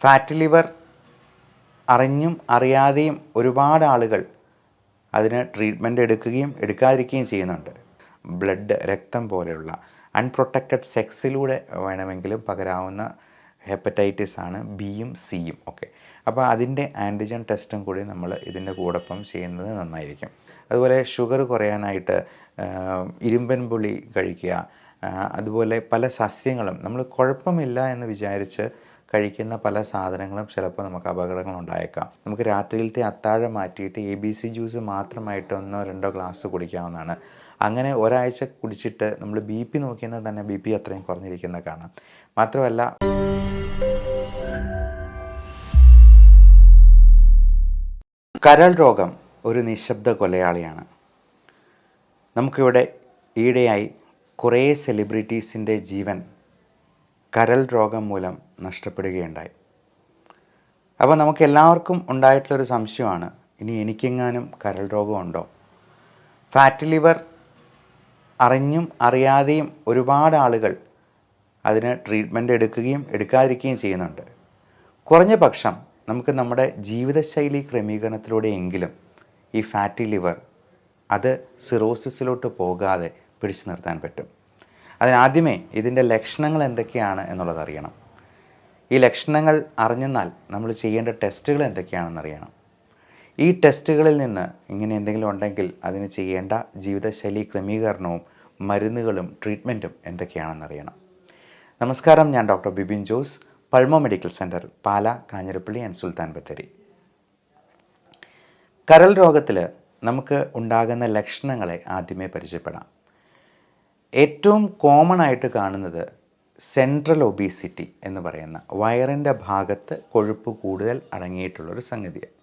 Fat liver അറിഞ്ഞും അറിയാതെയും ഒരുപാട് ആളുകൾ അതിന് ട്രീറ്റ്മെൻറ്റ് എടുക്കുകയും എടുക്കാതിരിക്കുകയും ചെയ്യുന്നുണ്ട്. രക്തം പോലെയുള്ള അൺപ്രൊട്ടക്റ്റഡ് സെക്സിലൂടെ വേണമെങ്കിലും പകരാവുന്ന ഹെപ്പറ്റൈറ്റിസ് ആണ് ബിയും സിയും ഒക്കെ. അപ്പോൾ അതിൻ്റെ ആൻറ്റിജൻ ടെസ്റ്റും കൂടി നമ്മൾ ഇതിൻ്റെ കൂടൊപ്പം ചെയ്യുന്നത് നന്നായിരിക്കും. അതുപോലെ ഷുഗർ കുറയാനായിട്ട് ഇരുമ്പൻ പുളി കഴിക്കുക, അതുപോലെ പല സസ്യങ്ങളും നമ്മൾ കുഴപ്പമില്ല എന്ന് വിചാരിച്ച് കഴിക്കുന്ന പല സാധനങ്ങളും ചിലപ്പോൾ നമുക്ക് അപകടങ്ങൾ ഉണ്ടായേക്കാം. നമുക്ക് രാത്രിയിലത്തെ അത്താഴം മാറ്റിയിട്ട് ABC ജ്യൂസ് മാത്രമായിട്ട് 1-2 ഗ്ലാസ് കുടിക്കാവുന്നതാണ്. അങ്ങനെ ഒരാഴ്ച കുടിച്ചിട്ട് നമ്മൾ BP നോക്കിയാൽ തന്നെ BP അത്രയും കുറഞ്ഞിരിക്കുന്നത് കാണാം. മാത്രമല്ല കരൾ രോഗം ഒരു നിശബ്ദ കൊലയാളിയാണ്. നമുക്കിവിടെ ഈയിടെയായി കുറേ സെലിബ്രിറ്റീസിൻ്റെ ജീവൻ കരൾ രോഗം മൂലം നഷ്ടപ്പെടുകയുണ്ടായി. അപ്പോൾ നമുക്ക് എല്ലാവർക്കും ഉണ്ടായിട്ടുള്ളൊരു സംശയമാണ്, ഇനി എനിക്കെങ്ങാനും കരൾ രോഗമുണ്ടോ? ഫാറ്റ് ലിവർ അറിഞ്ഞും അറിയാതെയും ഒരുപാട് ആളുകൾ അതിന് ട്രീറ്റ്മെൻറ്റ് എടുക്കുകയും എടുക്കാതിരിക്കുകയും ചെയ്യുന്നുണ്ട്. കുറഞ്ഞ പക്ഷം നമുക്ക് നമ്മുടെ ജീവിതശൈലി ക്രമീകരണത്തിലൂടെയെങ്കിലും ഈ ഫാറ്റി ലിവർ അത് സിറോസിസിലോട്ട് പോകാതെ പിടിച്ചു നിർത്താൻ പറ്റും. അതിനാദ്യമേ ഇതിൻ്റെ ലക്ഷണങ്ങൾ എന്തൊക്കെയാണ് എന്നുള്ളത് അറിയണം. ഈ ലക്ഷണങ്ങൾ അറിഞ്ഞെന്നാൽ നമ്മൾ ചെയ്യേണ്ട ടെസ്റ്റുകൾ എന്തൊക്കെയാണെന്നറിയണം. ഈ ടെസ്റ്റുകളിൽ നിന്ന് ഇങ്ങനെ എന്തെങ്കിലും ഉണ്ടെങ്കിൽ അതിന് ചെയ്യേണ്ട ജീവിതശൈലി ക്രമീകരണവും മരുന്നുകളും ട്രീറ്റ്മെൻറ്റും എന്തൊക്കെയാണെന്നറിയണം. നമസ്കാരം, ഞാൻ doctor Bibin Jose, pulmo medical centre, Pala, Kanjirappally and Sulthan Bathery. കരൾ രോഗത്തിൽ നമുക്ക് ഉണ്ടാകുന്ന ലക്ഷണങ്ങളെ ആദ്യമേ പരിചയപ്പെടാം. ഏറ്റവും കോമൺ ആയിട്ട് കാണുന്നത് സെൻട്രൽ ഒബീസിറ്റി എന്ന് പറയുന്ന വയറിൻ്റെ ഭാഗത്ത് കൊഴുപ്പ് കൂടുതൽ അടങ്ങിയിട്ടുള്ളൊരു സംഗതിയാണ്.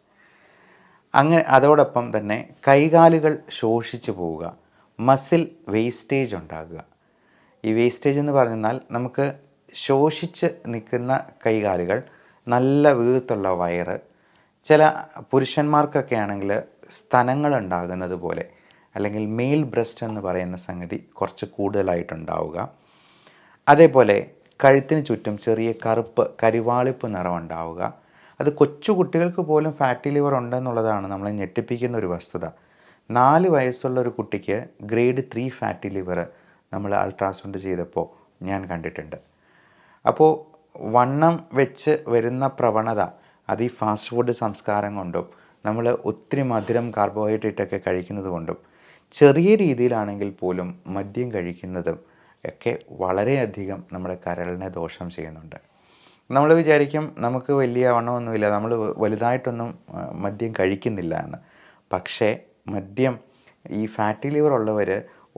അതോടൊപ്പം തന്നെ കൈകാലുകൾ ശോഷിച്ചു പോവുക, മസിൽ വേസ്റ്റേജ് ഉണ്ടാകുക. ഈ വേസ്റ്റേജ് എന്ന് പറഞ്ഞാൽ നമുക്ക് ശോഷിച്ച് നിൽക്കുന്ന കൈകാലുകൾ, നല്ല വീർത്തുള്ള വയറ്, ചില പുരുഷന്മാർക്കൊക്കെ ആണെങ്കിൽ സ്തനങ്ങൾ ഉണ്ടാകുന്നത് പോലെ, അല്ലെങ്കിൽ മെയിൽ ബ്രസ്റ്റ് എന്ന് പറയുന്ന സംഗതി കുറച്ച് കൂടുതലായിട്ടുണ്ടാവുക. അതേപോലെ കഴുത്തിന് ചുറ്റും ചെറിയ കരിവാളിപ്പ് നിറം ഉണ്ടാവുക. അത് കൊച്ചു കുട്ടികൾക്ക് പോലും ഫാറ്റി ലിവർ ഉണ്ടെന്നുള്ളതാണ് നമ്മളെ ഞെട്ടിപ്പിക്കുന്ന ഒരു വസ്തുത. 4 വയസ്സുള്ള ഒരു കുട്ടിക്ക് ഗ്രേഡ് 3 ഫാറ്റി ലിവർ നമ്മൾ അൾട്രാസൗണ്ട് ചെയ്തപ്പോൾ ഞാൻ കണ്ടിട്ടുണ്ട്. അപ്പോൾ വണ്ണം വെച്ച് വരുന്ന പ്രവണത അത് ഈ ഫാസ്റ്റ് ഫുഡ് സംസ്കാരം കൊണ്ടും നമ്മൾ ഒത്തിരി മധുരം, കാർബോഹൈഡ്രേറ്റൊക്കെ കഴിക്കുന്നത് കൊണ്ടും ചെറിയ രീതിയിലാണെങ്കിൽ പോലും മദ്യം കഴിക്കുന്നതും ഒക്കെ വളരെയധികം നമ്മുടെ കരളിനെ ദോഷം ചെയ്യുന്നുണ്ട്. നമ്മൾ വിചാരിക്കും നമുക്ക് വലിയ വണ്ണമൊന്നുമില്ല, നമ്മൾ വലുതായിട്ടൊന്നും മദ്യം കഴിക്കുന്നില്ല എന്ന്. പക്ഷേ മദ്യം ഈ ഫാറ്റി ലിവർ ഉള്ളവർ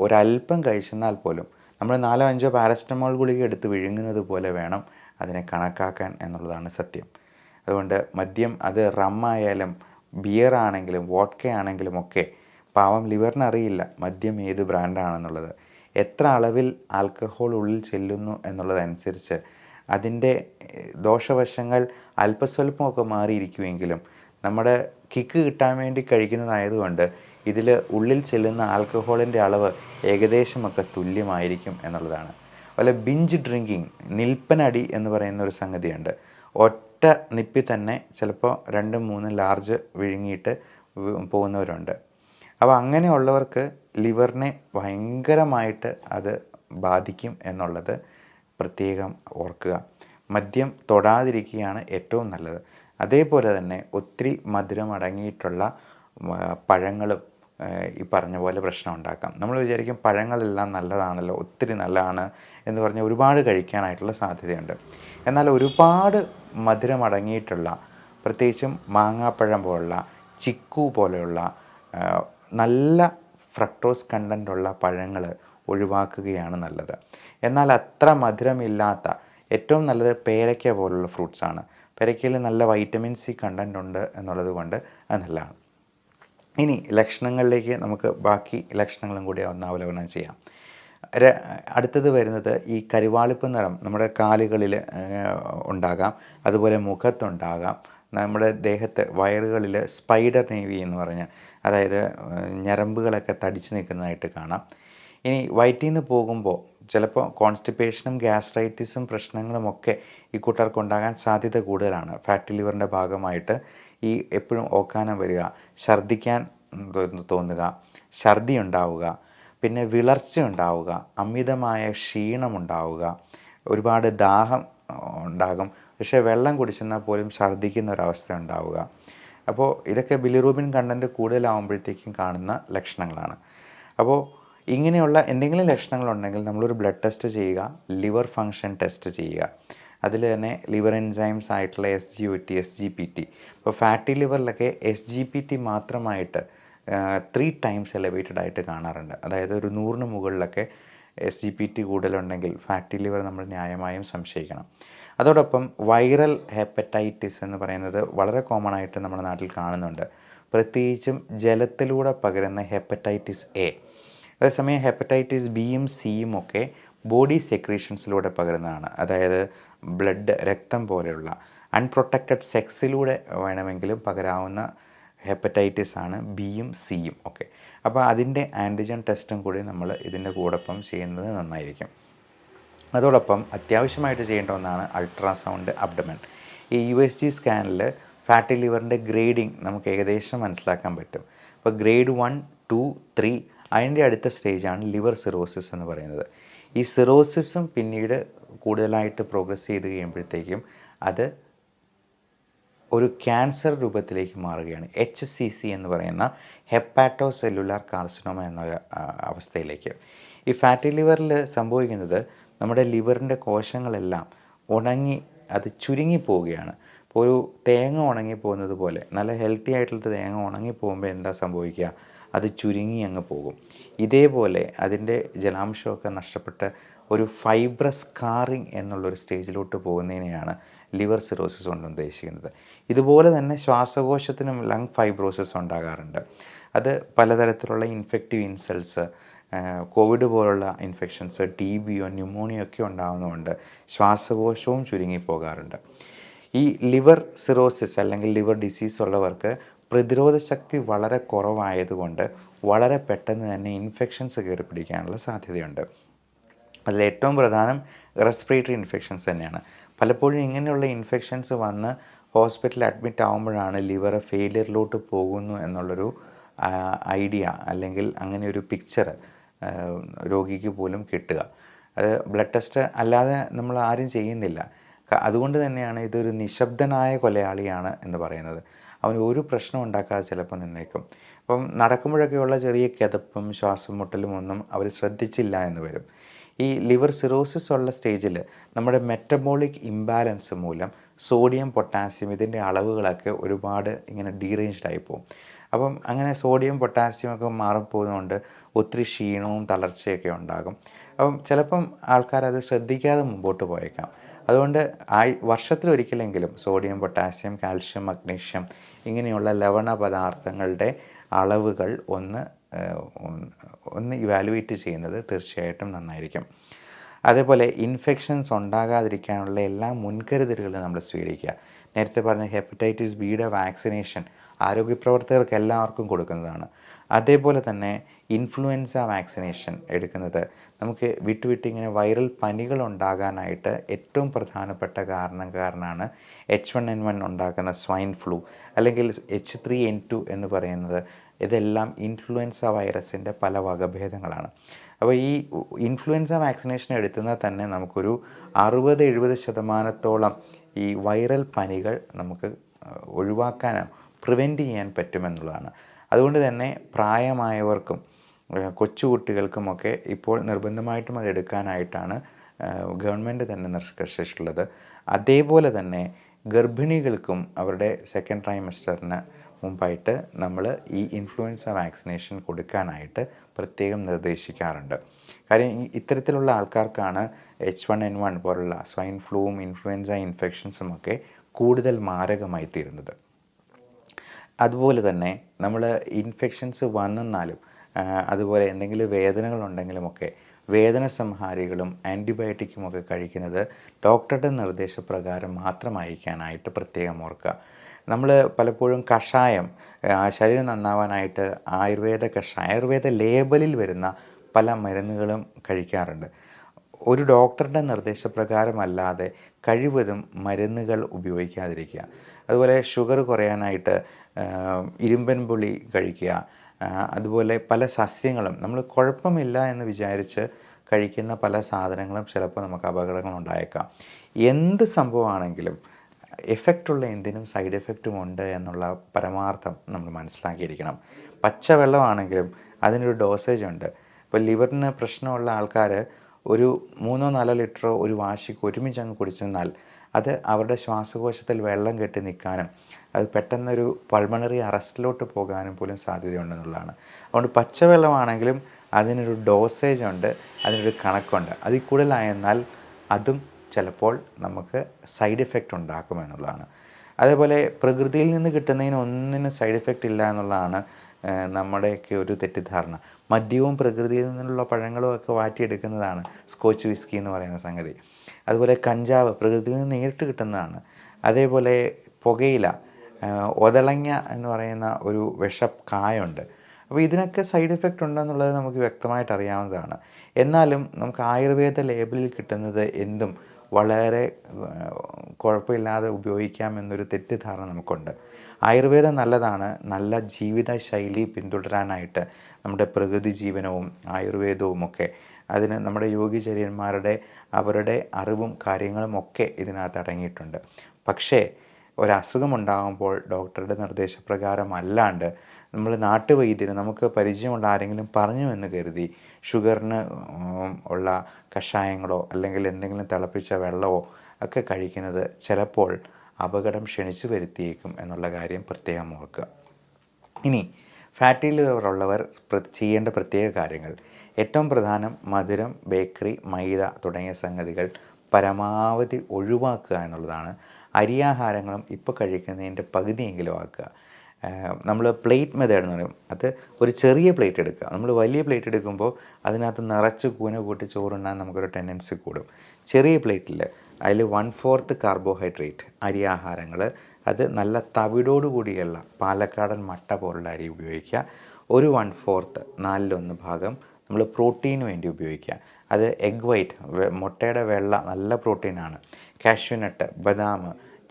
ഒരല്പം കഴിച്ചെന്നാൽ പോലും നമ്മൾ 4-5 പാരസ്റ്റമോൾ ഗുളിക എടുത്ത് വിഴുങ്ങുന്നത് പോലെ വേണം അതിനെ കണക്കാക്കാൻ എന്നുള്ളതാണ് സത്യം. അതുകൊണ്ട് മദ്യം അത് റമ്മായാലും ബിയർ ആണെങ്കിലും വോഡ്ക ആണെങ്കിലും ഒക്കെ പാവം ലിവറിന് അറിയില്ല മദ്യം ഏത് ബ്രാൻഡാണെന്നുള്ളത്. എത്ര അളവിൽ ആൽക്കഹോൾ ഉള്ളിൽ ചെല്ലുന്നു എന്നുള്ളതനുസരിച്ച് അതിൻ്റെ ദോഷവശങ്ങൾ അല്പസ്വല്പമൊക്കെ മാറിയിരിക്കുമെങ്കിലും നമ്മുടെ കിക്ക് കിട്ടാൻ വേണ്ടി കഴിക്കുന്നതായതുകൊണ്ട് ഇതിൽ ഉള്ളിൽ ചെല്ലുന്ന ആൽക്കഹോളിൻ്റെ അളവ് ഏകദേശമൊക്കെ തുല്യമായിരിക്കും എന്നുള്ളതാണ്. അതുപോലെ ബിഞ്ച് ഡ്രിങ്കിങ്, നിൽപ്പനടി എന്ന് പറയുന്ന ഒരു സംഗതിയുണ്ട്. ഒറ്റ നിപ്പി തന്നെ ചിലപ്പോൾ 2-3 ലാർജ് വിഴുങ്ങിയിട്ട് പോകുന്നവരുണ്ട്. അപ്പോൾ അങ്ങനെയുള്ളവർക്ക് ലിവറിനെ ഭയങ്കരമായിട്ട് അത് ബാധിക്കും എന്നുള്ളത് പ്രത്യേകം ഓർക്കുക. മദ്യം തൊടാതിരിക്കുകയാണ് ഏറ്റവും നല്ലത്. അതേപോലെ തന്നെ ഒത്തിരി മധുരം അടങ്ങിയിട്ടുള്ള പഴങ്ങളും ഈ പറഞ്ഞ പോലെ പ്രശ്നം ഉണ്ടാക്കാം. നമ്മൾ വിചാരിക്കും പഴങ്ങളെല്ലാം നല്ലതാണല്ലോ, ഒത്തിരി നല്ലതാണ് എന്ന് പറഞ്ഞ് ഒരുപാട് കഴിക്കാനായിട്ടുള്ള സാധ്യതയുണ്ട്. എന്നാൽ ഒരുപാട് മധുരം അടങ്ങിയിട്ടുള്ള, പ്രത്യേകിച്ചും മാങ്ങാപ്പഴം പോലുള്ള, ചിക്കു പോലെയുള്ള നല്ല ഫ്രക്ടോസ് കണ്ടൻ്റുള്ള പഴങ്ങൾ ഒഴിവാക്കുകയാണ് നല്ലത്. എന്നാൽ അത്ര മധുരമില്ലാത്ത ഏറ്റവും നല്ലത് പേരയ്ക്ക പോലുള്ള ഫ്രൂട്ട്സാണ്. പേരയ്ക്കയിൽ നല്ല വൈറ്റമിൻ സി കണ്ടൻ്റ് ഉണ്ട് എന്നുള്ളത് കൊണ്ട് അത് നല്ലതാണ്. ഇനി ലക്ഷണങ്ങളിലേക്ക് നമുക്ക് ബാക്കി ലക്ഷണങ്ങളും കൂടി ഒന്ന് അവലോകനം ചെയ്യാം. അടുത്തത് വരുന്നത് ഈ കരിവാളിപ്പ് നിറം നമ്മുടെ കാലുകളിൽ ഉണ്ടാകാം, അതുപോലെ മുഖത്തുണ്ടാകാം, നമ്മുടെ ദേഹത്ത് വയറുകളിൽ സ്പൈഡർ നേവി എന്ന് പറഞ്ഞ, അതായത് ഞരമ്പുകളൊക്കെ തടിച്ച് നിൽക്കുന്നതായിട്ട് കാണാം. ഇനി വയറ്റിൽ നിന്ന് പോകുമ്പോൾ ചിലപ്പോൾ കോൺസ്റ്റിപ്പേഷനും ഗ്യാസ്ട്രൈറ്റിസും പ്രശ്നങ്ങളുമൊക്കെ ഈ കൂട്ടർക്ക് ഉണ്ടാകാൻ സാധ്യത കൂടുതലാണ്. ഫാറ്റി ലിവറിൻ്റെ ഭാഗമായിട്ട് ഈ എപ്പോഴും ഓക്കാനം വരിക, ഛർദ്ദിക്കാൻ തോന്നുക, ഛർദി ഉണ്ടാവുക, പിന്നെ വിളർച്ച ഉണ്ടാവുക, അമിതമായ ക്ഷീണമുണ്ടാവുക, ഒരുപാട് ദാഹം ഉണ്ടാകും, പക്ഷേ വെള്ളം കുടിച്ചെന്നാൽ പോലും ഛർദ്ദിക്കുന്ന ഒരവസ്ഥ ഉണ്ടാവുക. അപ്പോൾ ഇതൊക്കെ ബിലിറൂബിൻ കണ്ടൻറ്റ് കൂടുതലാകുമ്പോഴത്തേക്കും കാണുന്ന ലക്ഷണങ്ങളാണ്. അപ്പോൾ ഇങ്ങനെയുള്ള എന്തെങ്കിലും ലക്ഷണങ്ങളുണ്ടെങ്കിൽ നമ്മളൊരു ബ്ലഡ് ടെസ്റ്റ് ചെയ്യുക, ലിവർ ഫങ്ഷൻ ടെസ്റ്റ് ചെയ്യുക. അതിൽ തന്നെ ലിവർ എൻസൈംസ് ആയിട്ടുള്ള SGOT, SGPT. ഇപ്പോൾ ഫാറ്റി ലിവറിലൊക്കെ SGPT മാത്രമായിട്ട് 3 ടൈംസ് എലവേറ്റഡ് ആയിട്ട് കാണാറുണ്ട്. അതായത് ഒരു 100-ന് മുകളിലൊക്കെ SGPT കൂടുതലുണ്ടെങ്കിൽ ഫാറ്റി ലിവർ നമ്മൾ ന്യായമായും സംശയിക്കണം. അതോടൊപ്പം വൈറൽ ഹെപ്പറ്റൈറ്റിസ് എന്ന് പറയുന്നത് വളരെ കോമൺ ആയിട്ട് നമ്മുടെ നാട്ടിൽ കാണുന്നുണ്ട്. പ്രത്യേകിച്ചും ജലത്തിലൂടെ പകരുന്ന ഹെപ്പറ്റൈറ്റിസ് A. അതേസമയം ഹെപ്പറ്റൈറ്റിസ് ബിയും സിയും ഒക്കെ ബോഡി സെക്രീഷൻസിലൂടെ പകരുന്നതാണ്. അതായത് ബ്ലഡ്, രക്തം പോലെയുള്ള അൺപ്രൊട്ടക്റ്റഡ് സെക്സിലൂടെ വേണമെങ്കിലും പകരാവുന്ന ഹെപ്പറ്റൈറ്റിസ് ആണ് ബിയും സിയും ഒക്കെ. അപ്പോൾ അതിൻ്റെ ആൻറ്റിജൻ ടെസ്റ്റും കൂടി നമ്മൾ ഇതിൻ്റെ കൂടൊപ്പം ചെയ്യുന്നത് നന്നായിരിക്കും. അതോടൊപ്പം അത്യാവശ്യമായിട്ട് ചെയ്യേണ്ട ഒന്നാണ് അൾട്രാസൗണ്ട് അബ്ഡമൻ. ഈ USG സ്കാനിൽ ഫാറ്റി ലിവറിൻ്റെ ഗ്രേഡിങ് നമുക്ക് ഏകദേശം മനസ്സിലാക്കാൻ പറ്റും. അപ്പോൾ ഗ്രേഡ് 1, 2, 3 അതിൻ്റെ അടുത്ത സ്റ്റേജാണ് ലിവർ സിറോസിസ് എന്ന് പറയുന്നത്. ഈ സിറോസിസും പിന്നീട് കൂടുതലായിട്ട് പ്രോഗ്രസ് ചെയ്ത് കഴിയുമ്പോഴത്തേക്കും അത് ഒരു ക്യാൻസർ രൂപത്തിലേക്ക് മാറുകയാണ്. HCC എന്ന് പറയുന്ന ഹെപ്പാറ്റോ സെല്ലുലാർ കാർസിനോമ എന്ന അവസ്ഥയിലേക്ക്. ഈ ഫാറ്റി ലിവറിൽ സംഭവിക്കുന്നത് നമ്മുടെ ലിവറിൻ്റെ കോശങ്ങളെല്ലാം ഉണങ്ങി അത് ചുരുങ്ങിപ്പോവുകയാണ്. ഇപ്പോൾ ഒരു തേങ്ങ ഉണങ്ങിപ്പോകുന്നത് പോലെ, നല്ല ഹെൽത്തി ആയിട്ടുള്ള തേങ്ങ ഉണങ്ങിപ്പോകുമ്പോൾ എന്താ സംഭവിക്കുക? അത് ചുരുങ്ങി അങ്ങ് പോകും. ഇതേപോലെ അതിൻ്റെ ജലാംശമൊക്കെ നഷ്ടപ്പെട്ട് ഒരു ഫൈബ്രസ് സ്കാറിങ് എന്നുള്ളൊരു സ്റ്റേജിലോട്ട് പോകുന്നതിനെയാണ് ലിവർ സിറോസിസ് കൊണ്ട് ഉദ്ദേശിക്കുന്നത്. ഇതുപോലെ തന്നെ ശ്വാസകോശത്തിനും ലങ് ഫൈബ്രോസിസ് ഉണ്ടാകാറുണ്ട്. അത് പലതരത്തിലുള്ള ഇൻഫെക്റ്റീവ് ഇൻസൾട്ട്സ്, കോവിഡ് പോലുള്ള ഇൻഫെക്ഷൻസ്, TBയോ ന്യൂമോണിയോ ഒക്കെ ഉണ്ടാകുന്നതുകൊണ്ട് ശ്വാസകോശവും ചുരുങ്ങിപ്പോകാറുണ്ട്. ഈ ലിവർ സിറോസിസ് അല്ലെങ്കിൽ ലിവർ ഡിസീസ് ഉള്ളവർക്ക് പ്രതിരോധ ശക്തി വളരെ കുറവായതുകൊണ്ട് വളരെ പെട്ടെന്ന് തന്നെ ഇൻഫെക്ഷൻസ് കയറി പിടിക്കാനുള്ള സാധ്യതയുണ്ട്. അതിലേറ്റവും പ്രധാനം റെസ്പിറേറ്ററി ഇൻഫെക്ഷൻസ് തന്നെയാണ്. പലപ്പോഴും ഇങ്ങനെയുള്ള ഇൻഫെക്ഷൻസ് വന്ന് ഹോസ്പിറ്റലിൽ അഡ്മിറ്റ് ആകുമ്പോഴാണ് ലിവർ ഫെയിലിയറിലോട്ട് പോകുന്നു എന്നുള്ളൊരു ഐഡിയ അല്ലെങ്കിൽ അങ്ങനെ ഒരു പിക്ചർ രോഗിക്ക് പോലും കിട്ടുക. അത് ബ്ലഡ് ടെസ്റ്റ് അല്ലാതെ നമ്മൾ ആരും ചെയ്യുന്നില്ല. അതുകൊണ്ട് തന്നെയാണ് ഇതൊരു നിശബ്ദനായ കൊലയാളിയാണ് എന്ന് പറയുന്നത്. അവന് ഒരു പ്രശ്നം ഉണ്ടാക്കാതെ ചിലപ്പോൾ നിന്നേക്കും. അപ്പം നടക്കുമ്പോഴൊക്കെയുള്ള ചെറിയ കിതപ്പും ശ്വാസം മുട്ടലും ഒന്നും അവർ ശ്രദ്ധിച്ചില്ല എന്ന് വരും. ഈ ലിവർ സിറോസിസ് ഉള്ള സ്റ്റേജിൽ നമ്മുടെ മെറ്റബോളിക് ഇംബാലൻസ് മൂലം സോഡിയം, പൊട്ടാസ്യം ഇതിൻ്റെ അളവുകളൊക്കെ ഒരുപാട് ഇങ്ങനെ ഡീറേഞ്ച്ഡായി പോകും. അപ്പം അങ്ങനെ സോഡിയം, പൊട്ടാസ്യം ഒക്കെ മാറിപ്പോകുന്നതുകൊണ്ട് ഒത്തിരി ക്ഷീണവും തളർച്ചയൊക്കെ ഉണ്ടാകും. അപ്പം ചിലപ്പം ആൾക്കാരത് ശ്രദ്ധിക്കാതെ മുമ്പോട്ട് പോയേക്കാം. അതുകൊണ്ട് വർഷത്തിലൊരിക്കലെങ്കിലും സോഡിയം, പൊട്ടാസ്യം, കാൽഷ്യം, മഗ്നീഷ്യം ഇങ്ങനെയുള്ള ലവണ പദാർത്ഥങ്ങളുടെ അളവുകൾ ഒന്ന് ഇവാലുവേറ്റ് ചെയ്യുന്നത് തീർച്ചയായിട്ടും നന്നായിരിക്കും. അതേപോലെ ഇൻഫെക്ഷൻസ് ഉണ്ടാകാതിരിക്കാനുള്ള എല്ലാ മുൻകരുതലുകളും നമ്മൾ സ്വീകരിക്കുക. നേരത്തെ പറഞ്ഞ ഹെപ്പറ്റൈറ്റിസ് ബിയുടെ വാക്സിനേഷൻ ആരോഗ്യപ്രവർത്തകർക്ക് എല്ലാവർക്കും കൊടുക്കുന്നതാണ്. അതേപോലെ തന്നെ ഇൻഫ്ലുവൻസ വാക്സിനേഷൻ എടുക്കുന്നത് നമുക്ക് വിട്ടുവിട്ടിങ്ങനെ വൈറൽ പനികൾ ഉണ്ടാകാനായിട്ട് ഏറ്റവും പ്രധാനപ്പെട്ട കാരണക്കാരനാണ് H1N1 ഉണ്ടാക്കുന്ന സ്വൈൻ ഫ്ലൂ അല്ലെങ്കിൽ H3N2 എന്ന് പറയുന്നത്. ഇതെല്ലാം ഇൻഫ്ലുവൻസ വൈറസിൻ്റെ പല വകഭേദങ്ങളാണ്. അപ്പോൾ ഈ ഇൻഫ്ലുവൻസ വാക്സിനേഷൻ എടുത്തുന്നത് തന്നെ നമുക്കൊരു 60-70% ഈ വൈറൽ പനികൾ നമുക്ക് ഒഴിവാക്കാനോ പ്രിവെൻറ്റ് ചെയ്യാൻ പറ്റുമെന്നുള്ളതാണ്. അതുകൊണ്ട് തന്നെ പ്രായമായവർക്കും കൊച്ചുകുട്ടികൾക്കുമൊക്കെ ഇപ്പോൾ നിർബന്ധമായിട്ടും അത് എടുക്കാനായിട്ടാണ് ഗവൺമെൻറ് തന്നെ നിർദ്ദേശിച്ചിട്ടുള്ളത്. അതേപോലെ തന്നെ ഗർഭിണികൾക്കും അവരുടെ സെക്കൻഡ് ട്രൈമസ്റ്ററിന് മുമ്പായിട്ട് നമ്മൾ ഈ ഇൻഫ്ലുവൻസ വാക്സിനേഷൻ കൊടുക്കാനായിട്ട് പ്രത്യേകം നിർദ്ദേശിക്കാറുണ്ട്. കാര്യം ഇത്തരത്തിലുള്ള ആൾക്കാർക്കാണ് H1N1 പോലുള്ള സ്വൈൻ ഫ്ലൂവും ഇൻഫ്ലുവൻസ ഇൻഫെക്ഷൻസും ഒക്കെ കൂടുതൽ മാരകമായി തീരുന്നത്. അതുപോലെ തന്നെ നമ്മൾ ഇൻഫെക്ഷൻസ് വന്നെന്നാലും അതുപോലെ എന്തെങ്കിലും വേദനകളുണ്ടെങ്കിലുമൊക്കെ വേദന സംഹാരികളും ആൻറ്റിബയോട്ടിക്കുമൊക്കെ കഴിക്കുന്നത് ഡോക്ടറുടെ നിർദ്ദേശപ്രകാരം മാത്രമായിരിക്കാനായിട്ട് പ്രത്യേകം ഓർക്കുക. നമ്മൾ പലപ്പോഴും കഷായം ശരീരം നന്നാവാനായിട്ട് ആയുർവേദ ലേബലിൽ വരുന്ന പല മരുന്നുകളും കഴിക്കാറുണ്ട്. ഒരു ഡോക്ടറുടെ നിർദ്ദേശപ്രകാരമല്ലാതെ കഴിവതും മരുന്നുകൾ ഉപയോഗിക്കാതിരിക്കുക. അതുപോലെ ഷുഗർ കുറയാനായിട്ട് ഇരുമ്പൻ പുളി കഴിക്കുക. അതുപോലെ പല സസ്യങ്ങളും നമ്മൾ കുഴപ്പമില്ല എന്ന് വിചാരിച്ച് കഴിക്കുന്ന പല സാധനങ്ങളും ചിലപ്പോൾ നമുക്ക് അപകടങ്ങൾ ഉണ്ടായേക്കാം. എന്ത് സംഭവമാണെങ്കിലും എഫക്റ്റുള്ള എന്തിനും സൈഡ് എഫക്റ്റും ഉണ്ട് എന്നുള്ള പരമാർത്ഥം നമ്മൾ മനസ്സിലാക്കിയിരിക്കണം. പച്ചവെള്ളമാണെങ്കിലും അതിനൊരു ഡോസേജ് ഉണ്ട്. ഇപ്പോൾ ലിവറിന് പ്രശ്നമുള്ള ആൾക്കാർ ഒരു 3-4 ലിറ്ററോ ഒരു വാശിക്ക് ഒരുമിച്ച് അങ്ങ് കുടിച്ചെന്നാൽ അത് അവരുടെ ശ്വാസകോശത്തിൽ വെള്ളം കെട്ടി നിൽക്കാനും അത് പെട്ടെന്നൊരു പൾമണറി അറസ്റ്റിലോട്ട് പോകാനും പോലും സാധ്യതയുണ്ടെന്നുള്ളതാണ്. അതുകൊണ്ട് പച്ചവെള്ളമാണെങ്കിലും അതിനൊരു ഡോസേജ് ഉണ്ട്, അതിനൊരു കണക്കുണ്ട്. അതിൽ കൂടുതലായെന്നാൽ അതും ചിലപ്പോൾ നമുക്ക് സൈഡ് എഫക്റ്റ് ഉണ്ടാക്കുമെന്നുള്ളതാണ്. അതേപോലെ പ്രകൃതിയിൽ നിന്ന് കിട്ടുന്നതിന് ഒന്നിനും സൈഡ് എഫക്റ്റ് ഇല്ല എന്നുള്ളതാണ് നമ്മുടെയൊക്കെ ഒരു തെറ്റിദ്ധാരണ. മദ്യവും പ്രകൃതിയിൽ നിന്നുള്ള പഴങ്ങളും ഒക്കെ വാറ്റിയെടുക്കുന്നതാണ് സ്കോച്ച് വിസ്കി എന്ന് പറയുന്ന സംഗതി. അതുപോലെ കഞ്ചാവ് പ്രകൃതിയിൽ നിന്ന് നേരിട്ട് കിട്ടുന്നതാണ്. അതേപോലെ പുകയില, ഒതളങ്ങ എന്ന് പറയുന്ന ഒരു വിഷക്കായുണ്ട്. അപ്പോൾ ഇതിനൊക്കെ സൈഡ് എഫക്റ്റ് ഉണ്ടെന്നുള്ളത് നമുക്ക് വ്യക്തമായിട്ട് അറിയാവുന്നതാണ്. എന്നാലും നമുക്ക് ആയുർവേദ ലേബലിൽ കിട്ടുന്നത് എന്തും വളരെ കുഴപ്പമില്ലാതെ ഉപയോഗിക്കാമെന്നൊരു തെറ്റിദ്ധാരണ നമുക്കുണ്ട്. ആയുർവേദം നല്ലതാണ്. നല്ല ജീവിതശൈലി പിന്തുടരാനായിട്ട് നമ്മുടെ പ്രകൃതി ജീവനവും ആയുർവേദവും ഒക്കെ അതിന് നമ്മുടെ യോഗിചര്യന്മാരുടെ അവരുടെ അറിവും കാര്യങ്ങളും ഒക്കെ ഇതിനകത്ത് അടങ്ങിയിട്ടുണ്ട്. പക്ഷേ ഒരസുഖമുണ്ടാകുമ്പോൾ ഡോക്ടറുടെ നിർദ്ദേശപ്രകാരം അല്ലാണ്ട് നമ്മൾ നാട്ടുവൈദ്യന് നമുക്ക് പരിചയമുള്ള ആരെങ്കിലും പറഞ്ഞു എന്ന് കരുതി ഷുഗറിന് ഉള്ള കഷായങ്ങളോ അല്ലെങ്കിൽ എന്തെങ്കിലും തിളപ്പിച്ച വെള്ളമോ ഒക്കെ കഴിക്കുന്നത് ചിലപ്പോൾ അപകടം ക്ഷണിച്ചു വരുത്തിയേക്കും എന്നുള്ള കാര്യം പ്രത്യേകം ഓർക്കുക. ഇനി ഫാറ്റി ലിവർ ഉള്ളവർ ചെയ്യേണ്ട പ്രത്യേക കാര്യങ്ങൾ: ഏറ്റവും പ്രധാനം മധുരം, ബേക്കറി, മൈദ തുടങ്ങിയ സംഗതികൾ പരമാവധി ഒഴിവാക്കുക എന്നുള്ളതാണ്. അരിയാഹാരങ്ങളും ഇപ്പോൾ കഴിക്കുന്നതിൻ്റെ പകുതിയെങ്കിലും ആക്കുക. നമ്മൾ പ്ലേറ്റ് മെത്തേഡ് എന്ന് പറയും. അത് ഒരു ചെറിയ പ്ലേറ്റ് എടുക്കുക. നമ്മൾ വലിയ പ്ലേറ്റ് എടുക്കുമ്പോൾ അതിനകത്ത് നിറച്ച് കൂന കൂട്ടി ചോറുണ്ണാൻ നമുക്കൊരു ടെൻഡൻസി കൂടും. ചെറിയ പ്ലേറ്റിൽ അതിൽ 1/4 കാർബോഹൈഡ്രേറ്റ് അരിയാഹാരങ്ങൾ, അത് നല്ല തവിടോടുകൂടിയുള്ള പാലക്കാടൻ മട്ട പോലുള്ള അരി ഉപയോഗിക്കുക. ഒരു 1/4 4/1 ഭാഗം നമ്മൾ പ്രോട്ടീന് വേണ്ടി ഉപയോഗിക്കുക. അത് എഗ് വൈറ്റ്, മുട്ടയുടെ വെള്ള നല്ല പ്രോട്ടീനാണ്. കാഷ്യൂനട്ട്, ബദാം,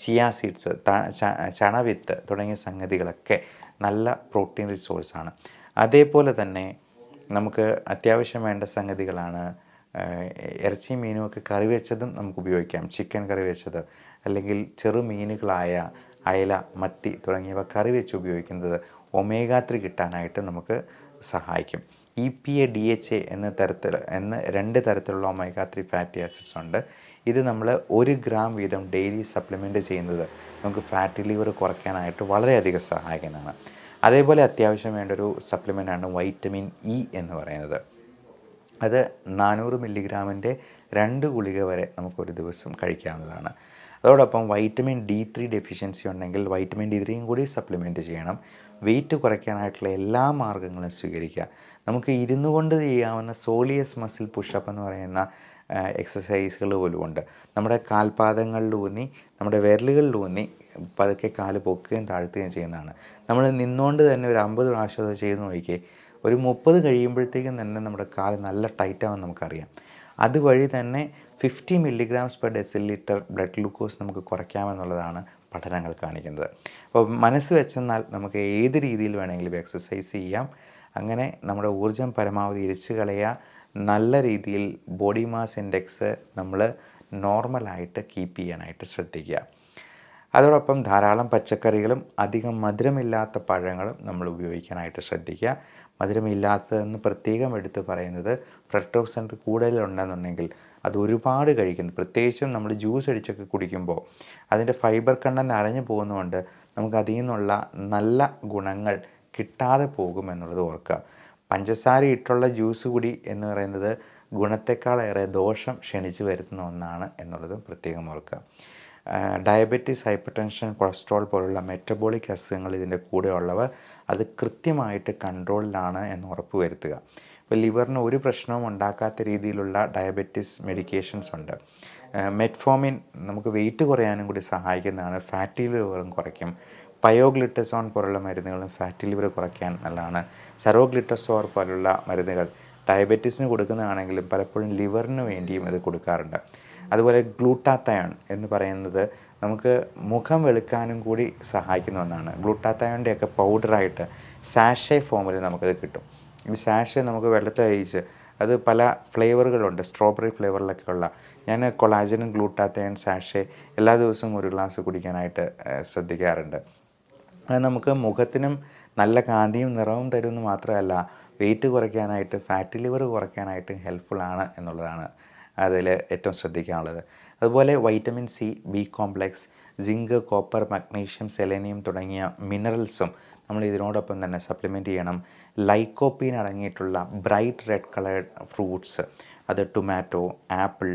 ചിയ സീഡ്സ്, ചണവിത്ത് തുടങ്ങിയ സംഗതികളൊക്കെ നല്ല പ്രോട്ടീൻ റിസോഴ്സാണ്. അതേപോലെ തന്നെ നമുക്ക് അത്യാവശ്യം വേണ്ട സംഗതികളാണ് ഇറച്ചി മീനുമൊക്കെ കറി വെച്ചതും നമുക്ക് ഉപയോഗിക്കാം. ചിക്കൻ കറി വെച്ചത് അല്ലെങ്കിൽ ചെറു മീനുകളായ അയല, മത്തി തുടങ്ങിയവ കറി വെച്ച് ഉപയോഗിക്കുന്നത് ഒമേഗ 3 കിട്ടാനായിട്ട് നമുക്ക് സഹായിക്കും. EPA, DHA എന്ന 2 തരത്തിലുള്ള ഒമേഗ 3 ഫാറ്റി ആസിഡ്സ് ഉണ്ട്. ഇത് നമ്മൾ 1 ഗ്രാം വീതം ഡെയിലി സപ്ലിമെൻറ്റ് ചെയ്യുന്നത് നമുക്ക് ഫാറ്റി ലിവർ കുറയ്ക്കാനായിട്ട് വളരെയധികം സഹായിക്കുന്നതാണ്. അതേപോലെ അത്യാവശ്യം വേണ്ടൊരു സപ്ലിമെൻ്റാണ് വൈറ്റമിൻ E എന്ന് പറയുന്നത്. അത് 400 മില്ലിഗ്രാമിൻ്റെ 2 ഗുളിക വരെ നമുക്കൊരു ദിവസം കഴിക്കാവുന്നതാണ്. അതോടൊപ്പം വൈറ്റമിൻ D3 ഡെഫിഷ്യൻസി ഉണ്ടെങ്കിൽ വൈറ്റമിൻ D3യും കൂടി സപ്ലിമെൻറ്റ് ചെയ്യണം. വെയിറ്റ് കുറയ്ക്കാനായിട്ടുള്ള എല്ലാ മാർഗ്ഗങ്ങളും സ്വീകരിക്കുക. നമുക്ക് ഇരുന്നു കൊണ്ട് ചെയ്യാവുന്ന സോളിയസ് മസിൽ പുഷപ്പ് എന്ന് പറയുന്ന എക്സസൈസുകൾ പോലും ഉണ്ട്. നമ്മുടെ കാൽപാദങ്ങളിലൂന്നി നമ്മുടെ വിരലുകളിലൂന്നി പതുക്കെ കാല് പൊക്കുകയും താഴ്ത്തുകയും ചെയ്യുന്നതാണ്. നമ്മൾ നിന്നുകൊണ്ട് തന്നെ ഒരു 50 പ്രാവശ്യം അത് ചെയ്ത് നോക്കിയേ, ഒരു 30 കഴിയുമ്പോഴത്തേക്കും തന്നെ നമ്മുടെ കാല് നല്ല ടൈറ്റാണെന്ന് നമുക്കറിയാം. അതുവഴി തന്നെ 50 milligrams per decilitre blood glucose നമുക്ക് കുറയ്ക്കാമെന്നുള്ളതാണ് പഠനങ്ങൾ കാണിക്കുന്നത്. അപ്പോൾ മനസ്സ് വെച്ചെന്നാൽ നമുക്ക് ഏത് രീതിയിൽ വേണമെങ്കിലും എക്സസൈസ് ചെയ്യാം. അങ്ങനെ നമ്മുടെ ഊർജ്ജം പരമാവധി ഇരിച്ചു കളയുക. നല്ല രീതിയിൽ ബോഡി മാസ് ഇൻഡെക്സ് നമ്മൾ നോർമലായിട്ട് കീപ്പ് ചെയ്യാനായിട്ട് ശ്രദ്ധിക്കുക. അതോടൊപ്പം ധാരാളം പച്ചക്കറികളും അധികം മധുരമില്ലാത്ത പഴങ്ങളും നമ്മൾ ഉപയോഗിക്കാനായിട്ട് ശ്രദ്ധിക്കുക. മധുരമില്ലാത്തതെന്ന് പ്രത്യേകം എടുത്ത് പറയുന്നത് ഫ്രക്ടോസ് കൂടുതലുണ്ടെന്നുണ്ടെങ്കിൽ അത് ഒരുപാട് കഴിക്കുന്നു. പ്രത്യേകിച്ചും നമ്മൾ ജ്യൂസ് അടിച്ചൊക്കെ കുടിക്കുമ്പോൾ അതിൻ്റെ ഫൈബർ കണ്ടൻറ്റ് അരഞ്ഞു പോകുന്നതുകൊണ്ട് നമുക്ക് അതിൽ നിന്നുള്ള നല്ല ഗുണങ്ങൾ കിട്ടാതെ പോകുമെന്നുള്ളത് ഓർക്കുക. പഞ്ചസാര ഇട്ടുള്ള ജ്യൂസ് കുടി എന്ന് പറയുന്നത് ഗുണത്തെക്കാളേറെ ദോഷം ക്ഷണിച്ചു വരുത്തുന്ന ഒന്നാണ് എന്നുള്ളതും പ്രത്യേകം ഓർക്കുക. ഡയബറ്റീസ്, ഹൈപ്പർ ടെൻഷൻ, കൊളസ്ട്രോൾ പോലുള്ള മെറ്റബോളിക് അസുഖങ്ങൾ ഇതിൻ്റെ കൂടെ ഉള്ളവർ അത് കൃത്യമായിട്ട് കൺട്രോളിലാണ് എന്ന് ഉറപ്പ് വരുത്തുക. ഇപ്പോൾ ലിവറിന് ഒരു പ്രശ്നവും ഉണ്ടാക്കാത്ത രീതിയിലുള്ള ഡയബറ്റീസ് മെഡിക്കേഷൻസ് ഉണ്ട്. മെറ്റ്ഫോമിൻ നമുക്ക് വെയിറ്റ് കുറയാനും കൂടി സഹായിക്കുന്നതാണ്. ഫാറ്റി ലിവറും കുറയ്ക്കും. പയോഗ്ലിറ്റസോൺ പോലുള്ള മരുന്നുകളും ഫാറ്റി ലിവർ കുറയ്ക്കാൻ നല്ലതാണ്. സെറോഗ്ലിറ്റസോർ പോലുള്ള മരുന്നുകൾ ഡയബറ്റീസിന് കൊടുക്കുന്നതാണെങ്കിലും പലപ്പോഴും ലിവറിന് വേണ്ടിയും ഇത് കൊടുക്കാറുണ്ട്. അതുപോലെ ഗ്ലൂട്ടാത്തയോൺ എന്ന് പറയുന്നത് നമുക്ക് മുഖം വെളുക്കാനും കൂടി സഹായിക്കുന്ന ഒന്നാണ്. ഗ്ലൂട്ടാത്തയോണിൻ്റെയൊക്കെ പൗഡറായിട്ട് സാഷേ ഫോമിൽ നമുക്കത് കിട്ടും. ഈ സാഷേ നമുക്ക് വെള്ളത്തിൽ അരിയിച്ച്, അത് പല ഫ്ലേവറുകളുണ്ട്, സ്ട്രോബെറി ഫ്ലേവറിലൊക്കെ ഉള്ള. ഞാൻ കൊളാജനും ഗ്ലൂട്ടാത്തയോൺ സാഷേ എല്ലാ ദിവസവും ഒരു ഗ്ലാസ് കുടിക്കാനായിട്ട് ശ്രദ്ധിക്കാറുണ്ട്. അത് നമുക്ക് മുഖത്തിനും നല്ല കാന്തിയും നിറവും തരുമെന്ന് മാത്രമല്ല, വെയിറ്റ് കുറയ്ക്കാനായിട്ട്, ഫാറ്റി ലിവർ കുറയ്ക്കാനായിട്ട് ഹെൽപ്ഫുള്ളാണ് എന്നുള്ളതാണ് അതിൽ ഏറ്റവും ശ്രദ്ധിക്കാനുള്ളത്. അതുപോലെ vitamin C, B complex, zinc, copper, magnesium, selenium തുടങ്ങിയ മിനറൽസും നമ്മൾ ഇതിനോടൊപ്പം തന്നെ സപ്ലിമെൻറ്റ് ചെയ്യണം. ലൈക്കോപ്പീൻ അടങ്ങിയിട്ടുള്ള ബ്രൈറ്റ് റെഡ് കളേർഡ് ഫ്രൂട്ട്സ്, അത് ടൊമാറ്റോ, ആപ്പിൾ,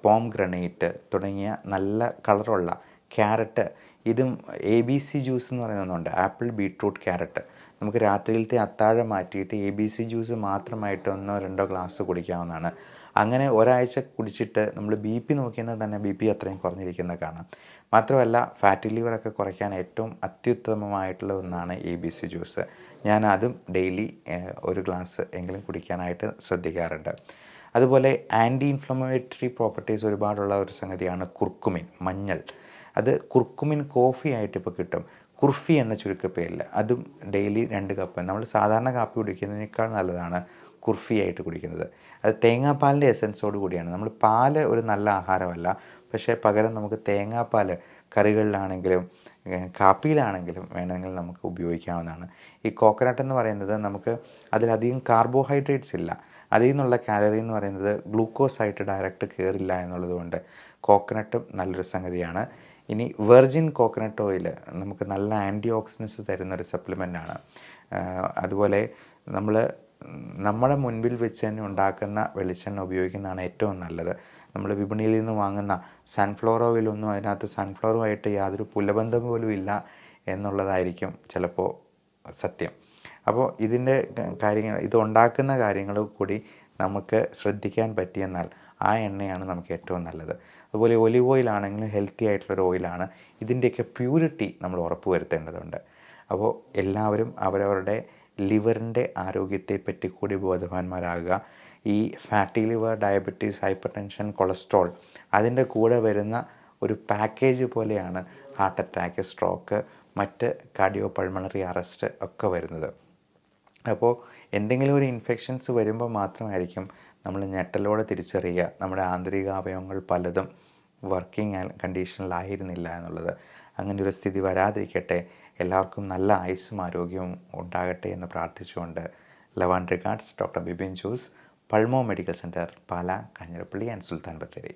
പോംഗ്രനേറ്റ് തുടങ്ങിയ നല്ല കളറുള്ള ക്യാരറ്റ്, ഇതും ABC ജ്യൂസ് എന്ന് പറയുന്നുണ്ട്. ആപ്പിൾ, ബീട്രൂട്ട്, ക്യാരറ്റ് നമുക്ക് രാത്രിയിലത്തെ അത്താഴം മാറ്റിയിട്ട് ABC ജ്യൂസ് മാത്രമായിട്ട് 1-2 ഗ്ലാസ് കുടിക്കാവുന്നതാണ്. അങ്ങനെ ഒരാഴ്ച കുടിച്ചിട്ട് നമ്മൾ BP നോക്കിയാൽ തന്നെ BP അത്രയും കുറഞ്ഞിരിക്കുന്നത് കാണാം. മാത്രമല്ല ഫാറ്റി ലിവറൊക്കെ കുറയ്ക്കാൻ ഏറ്റവും അത്യുത്തമമായിട്ടുള്ള ഒന്നാണ് ABC ജ്യൂസ്. ഞാൻ അതും ഡെയിലി 1 ഗ്ലാസ് എങ്കിലും കുടിക്കാനായിട്ട് ശ്രദ്ധിക്കാറുണ്ട്. അതുപോലെ ആൻറ്റി ഇൻഫ്ലമേറ്ററി പ്രോപ്പർട്ടീസ് ഒരുപാടുള്ള ഒരു സംഗതിയാണ് കുർക്കുമിൻ, മഞ്ഞൾ. അത് കുർക്കുമിൻ കോഫി ആയിട്ട് ഇപ്പോൾ കിട്ടും, കുർഫി എന്ന ചുരുക്കപ്പേരിൽ. അതും ഡെയിലി 2 കപ്പ്, നമ്മൾ സാധാരണ കാപ്പി കുടിക്കുന്നതിനേക്കാൾ നല്ലതാണ് കുർഫി ആയിട്ട് കുടിക്കുന്നത്. അത് തേങ്ങാപ്പാലിൻ്റെ എസൻസോട് കൂടിയാണ്. നമ്മൾ പാല് ഒരു നല്ല ആഹാരമല്ല, പക്ഷേ പകരം നമുക്ക് തേങ്ങാപ്പാൽ കറികളിലാണെങ്കിലും കാപ്പിയിലാണെങ്കിലും വേണമെങ്കിൽ നമുക്ക് ഉപയോഗിക്കാവുന്നതാണ്. ഈ കോക്കനട്ട് എന്ന് പറയുന്നത് നമുക്ക് അതിലധികം കാർബോഹൈഡ്രേറ്റ്സ് ഇല്ല, അതിൽ നിന്നുള്ള കാലറി എന്ന് പറയുന്നത് ഗ്ലൂക്കോസായിട്ട് ഡയറക്റ്റ് കയറില്ല എന്നുള്ളതുകൊണ്ട് കോക്കനട്ടും നല്ലൊരു സംഗതിയാണ്. ഇനി വെർജിൻ കോക്കനട്ട് ഓയിൽ നമുക്ക് നല്ല ആൻറ്റി ഓക്സിഡൻസ് തരുന്നൊരു സപ്ലിമെൻ്റാണ്. അതുപോലെ നമ്മുടെ മുൻപിൽ വെച്ച് തന്നെ ഉണ്ടാക്കുന്ന വെളിച്ചെണ്ണ ഉപയോഗിക്കുന്നതാണ് ഏറ്റവും നല്ലത്. നമ്മൾ വിപണിയിൽ നിന്ന് വാങ്ങുന്ന സൺഫ്ലവർ ഓയിലൊന്നും അതിനകത്ത് സൺഫ്ലവറുമായിട്ട് യാതൊരു പുലബന്ധം പോലും ഇല്ല എന്നുള്ളതായിരിക്കും ചിലപ്പോൾ സത്യം. അപ്പോൾ ഇതിൻ്റെ കാര്യങ്ങൾ, ഇത് ഉണ്ടാക്കുന്ന കാര്യങ്ങൾ കൂടി നമുക്ക് ശ്രദ്ധിക്കാൻ പറ്റിയെന്നാൽ ആ എണ്ണയാണ് നമുക്ക് ഏറ്റവും നല്ലത്. അതുപോലെ ഒലിവ് ഓയിലാണെങ്കിലും ഹെൽത്തി ആയിട്ടുള്ളൊരു ഓയിലാണ്. ഇതിൻ്റെയൊക്കെ പ്യൂരിറ്റി നമ്മൾ ഉറപ്പ് വരുത്തേണ്ടതുണ്ട്. അപ്പോൾ എല്ലാവരും അവരവരുടെ ലിവറിൻ്റെ ആരോഗ്യത്തെപ്പറ്റി കൂടി ബോധവാന്മാരാകുക. ഈ fatty liver, diabetes, hyper tension, cholesterol അതിൻ്റെ കൂടെ വരുന്ന ഒരു പാക്കേജ് പോലെയാണ് ഹാർട്ട് അറ്റാക്ക്, സ്ട്രോക്ക്, മറ്റ് കാർഡിയോ പൾമണറി അറസ്റ്റ് ഒക്കെ വരുന്നത്. അപ്പോൾ എന്തെങ്കിലും ഒരു ഇൻഫെക്ഷൻസ് വരുമ്പോൾ മാത്രമായിരിക്കും നമ്മൾ ഞെട്ടലോടെ തിരിച്ചറിയുക നമ്മുടെ ആന്തരിക അവയവങ്ങൾ പലതും വർക്കിംഗ് കണ്ടീഷനിലായിരുന്നില്ല എന്നുള്ളത്. അങ്ങനെ ഒരു സ്ഥിതി വരാതിരിക്കട്ടെ. എല്ലാവർക്കും നല്ല ആയുസ്സും ആരോഗ്യവും ഉണ്ടാകട്ടെ എന്ന് പ്രാർത്ഥിച്ചുകൊണ്ട് love and regards, doctor Bipin Jose, pulmo medical centre, Pala, Kanjirappally and Sulthan Bathery.